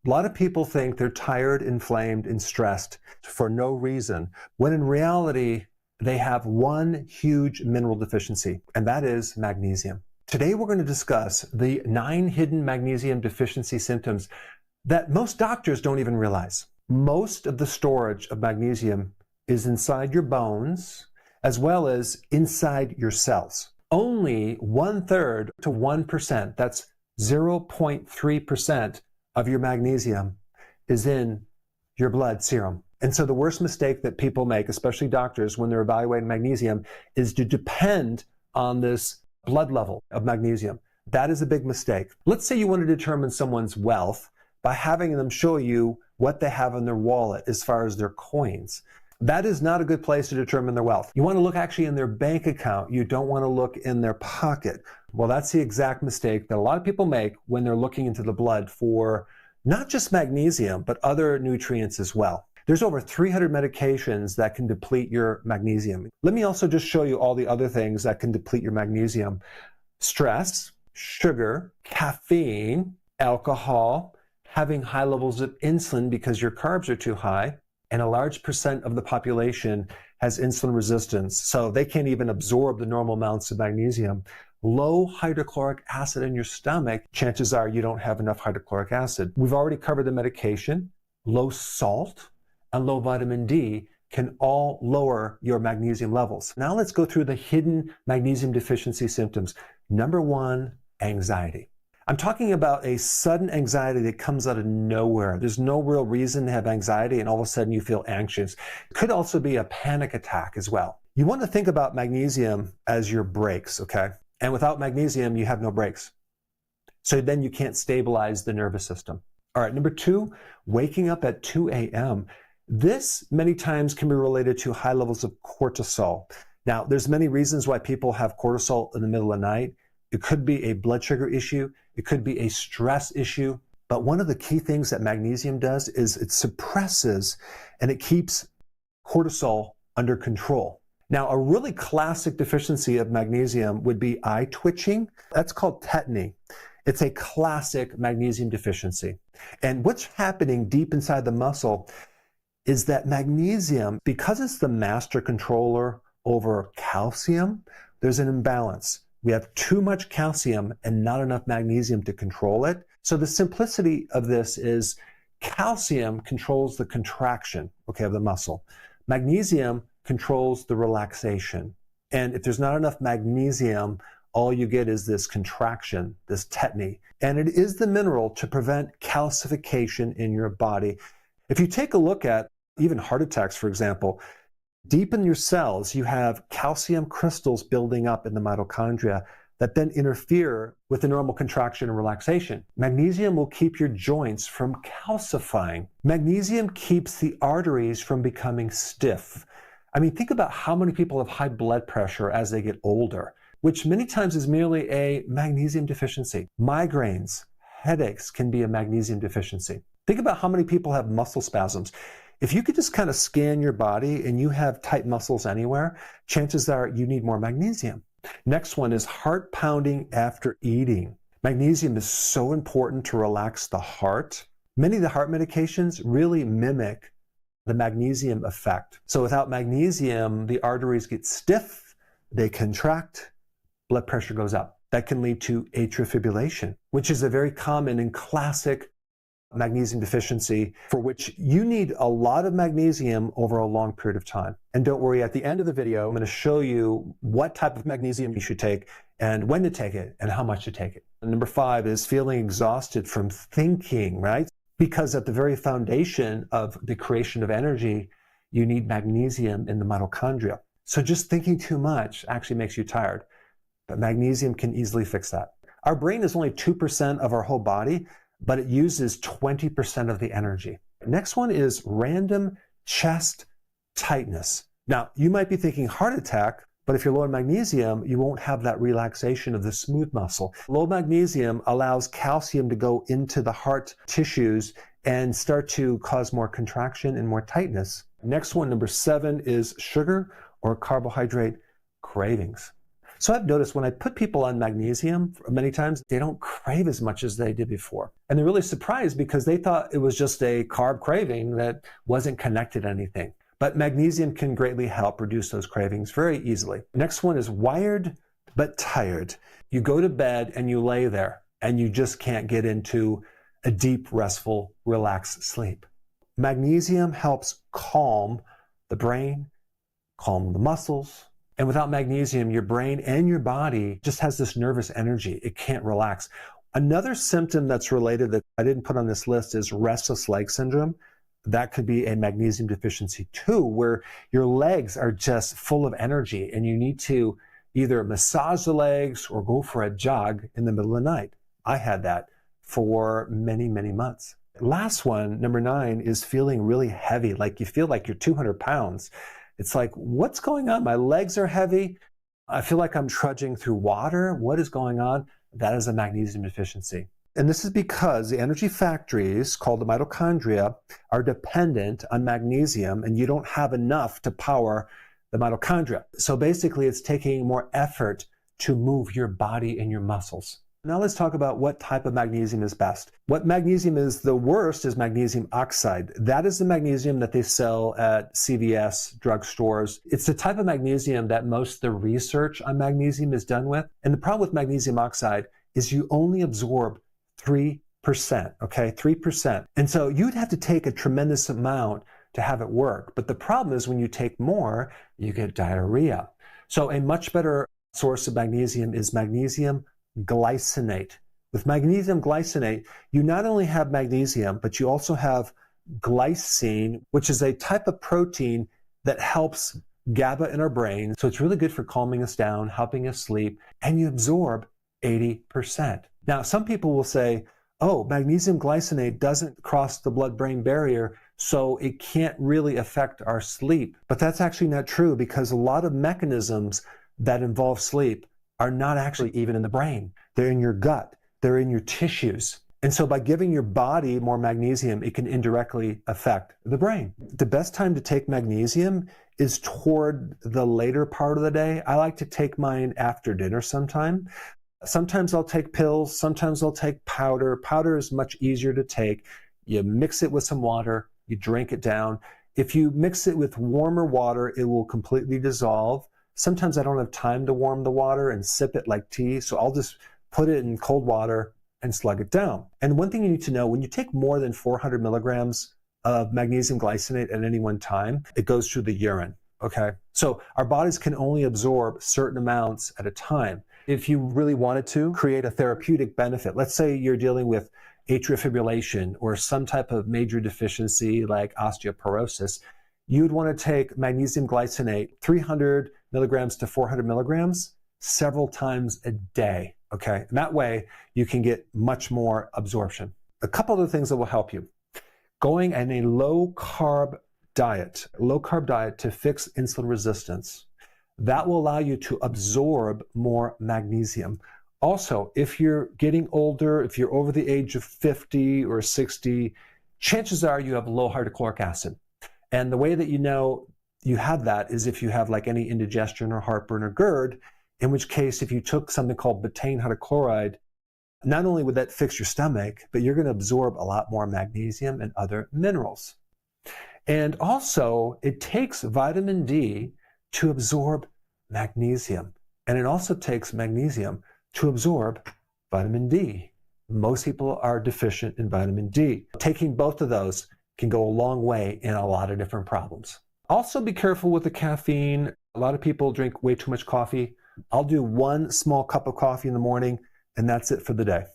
A lot of people think they're tired, inflamed, and stressed for no reason, when in reality, they have one huge mineral deficiency, and that is magnesium. Today, we're going to discuss the 9 hidden magnesium deficiency symptoms that most doctors don't even realize. Most of the storage of magnesium is inside your bones, as well as inside your cells. Only 1/3 to 1%, that's 0.3% of your magnesium is in your blood serum. And so the worst mistake that people make, especially doctors, when they're evaluating magnesium, is to depend on this blood level of magnesium. That is a big mistake. Let's say you want to determine someone's wealth by having them show you what they have in their wallet as far as their coins. That is not a good place to determine their wealth. You want to look actually in their bank account. You don't want to look in their pocket. Well, that's the exact mistake that a lot of people make when they're looking into the blood for not just magnesium, but other nutrients as well. There's over 300 medications that can deplete your magnesium. Let me also just show you all the other things that can deplete your magnesium. Stress, sugar, caffeine, alcohol, having high levels of insulin because your carbs are too high, and a large percent of the population has insulin resistance, so they can't even absorb the normal amounts of magnesium. Low hydrochloric acid in your stomach, chances are you don't have enough hydrochloric acid. We've already covered the medication. Low salt and low vitamin D can all lower your magnesium levels. Now let's go through the hidden magnesium deficiency symptoms. Number 1, anxiety. I'm talking about a sudden anxiety that comes out of nowhere. There's no real reason to have anxiety and all of a sudden you feel anxious. It could also be a panic attack as well. You want to think about magnesium as your brakes, okay? And without magnesium, you have no brakes. So then you can't stabilize the nervous system. All right, number 2, waking up at 2 a.m. This many times can be related to high levels of cortisol. Now, there's many reasons why people have cortisol in the middle of the night. It could be a blood sugar issue. It could be a stress issue. But one of the key things that magnesium does is it suppresses and it keeps cortisol under control. Now, a really classic deficiency of magnesium would be eye twitching. That's called tetany. It's a classic magnesium deficiency. And what's happening deep inside the muscle is that magnesium, because it's the master controller over calcium, there's an imbalance. We have too much calcium and not enough magnesium to control it. So the simplicity of this is calcium controls the contraction, okay, of the muscle. Magnesium controls the relaxation. And if there's not enough magnesium, all you get is this contraction, this tetany. And it is the mineral to prevent calcification in your body. If you take a look at even heart attacks, for example, deep in your cells, you have calcium crystals building up in the mitochondria that then interfere with the normal contraction and relaxation. Magnesium will keep your joints from calcifying. Magnesium keeps the arteries from becoming stiff. I mean, think about how many people have high blood pressure as they get older, which many times is merely a magnesium deficiency. Migraines, headaches can be a magnesium deficiency. Think about how many people have muscle spasms. If you could just kind of scan your body and you have tight muscles anywhere, chances are you need more magnesium. Next one is heart pounding after eating. Magnesium is so important to relax the heart. Many of the heart medications really mimic the magnesium effect. So without magnesium, the arteries get stiff, they contract, blood pressure goes up. That can lead to atrial fibrillation, which is a very common and classic magnesium deficiency for which you need a lot of magnesium over a long period of time. And don't worry, at the end of the video, I'm going to show you what type of magnesium you should take and when to take it and how much to take it. And number 5 is feeling exhausted from thinking, right? Because at the very foundation of the creation of energy, you need magnesium in the mitochondria. So just thinking too much actually makes you tired, but magnesium can easily fix that. Our brain is only 2% of our whole body, but it uses 20% of the energy. Next one is random chest tightness. Now, you might be thinking heart attack, but if you're low in magnesium, you won't have that relaxation of the smooth muscle. Low magnesium allows calcium to go into the heart tissues and start to cause more contraction and more tightness. Next one, number 7, is sugar or carbohydrate cravings. So I've noticed when I put people on magnesium, many times they don't crave as much as they did before. And they're really surprised because they thought it was just a carb craving that wasn't connected to anything. But magnesium can greatly help reduce those cravings very easily. Next one is wired but tired. You go to bed and you lay there and you just can't get into a deep, restful, relaxed sleep. Magnesium helps calm the brain, calm the muscles. And without magnesium, your brain and your body just has this nervous energy. It can't relax. Another symptom that's related that I didn't put on this list is restless leg syndrome. That could be a magnesium deficiency too, where your legs are just full of energy and you need to either massage the legs or go for a jog in the middle of the night. I had that for many, many months. Last one, number 9, is feeling really heavy, like you feel like you're 200 pounds. It's like, what's going on? My legs are heavy. I feel like I'm trudging through water. What is going on? That is a magnesium deficiency. And this is because the energy factories, called the mitochondria, are dependent on magnesium, and you don't have enough to power the mitochondria. So basically, it's taking more effort to move your body and your muscles. Now let's talk about what type of magnesium is best. What magnesium is the worst is magnesium oxide. That is the magnesium that they sell at CVS drugstores. It's the type of magnesium that most of the research on magnesium is done with. And the problem with magnesium oxide is you only absorb 3%, okay? 3%. And so you'd have to take a tremendous amount to have it work. But the problem is when you take more, you get diarrhea. So a much better source of magnesium is magnesium glycinate. With magnesium glycinate, you not only have magnesium, but you also have glycine, which is a type of protein that helps GABA in our brain. So it's really good for calming us down, helping us sleep, and you absorb 80%. Now, some people will say, oh, magnesium glycinate doesn't cross the blood-brain barrier, so it can't really affect our sleep. But that's actually not true because a lot of mechanisms that involve sleep are not actually even in the brain. They're in your gut. They're in your tissues. And so by giving your body more magnesium, it can indirectly affect the brain. The best time to take magnesium is toward the later part of the day. I like to take mine after dinner sometime. Sometimes I'll take pills. Sometimes I'll take powder. Powder is much easier to take. You mix it with some water. You drink it down. If you mix it with warmer water, it will completely dissolve. Sometimes I don't have time to warm the water and sip it like tea, so I'll just put it in cold water and slug it down. And one thing you need to know, when you take more than 400 milligrams of magnesium glycinate at any one time, it goes through the urine, okay? So our bodies can only absorb certain amounts at a time. If you really wanted to create a therapeutic benefit, let's say you're dealing with atrial fibrillation or some type of major deficiency like osteoporosis, you'd want to take magnesium glycinate, 300 milligrams to 400 milligrams, several times a day, okay? And that way you can get much more absorption. A couple other things that will help you. Going on a low-carb diet to fix insulin resistance. That will allow you to absorb more magnesium. Also, if you're getting older, if you're over the age of 50 or 60, chances are you have low hydrochloric acid. And the way that you know you have that is if you have like any indigestion or heartburn or GERD, in which case if you took something called betaine hydrochloride, not only would that fix your stomach, but you're going to absorb a lot more magnesium and other minerals. And also, it takes vitamin D to absorb magnesium. And it also takes magnesium to absorb vitamin D. Most people are deficient in vitamin D. Taking both of those can go a long way in a lot of different problems. Also be careful with the caffeine. A lot of people drink way too much coffee. I'll do 1 small cup of coffee in the morning, and that's it for the day.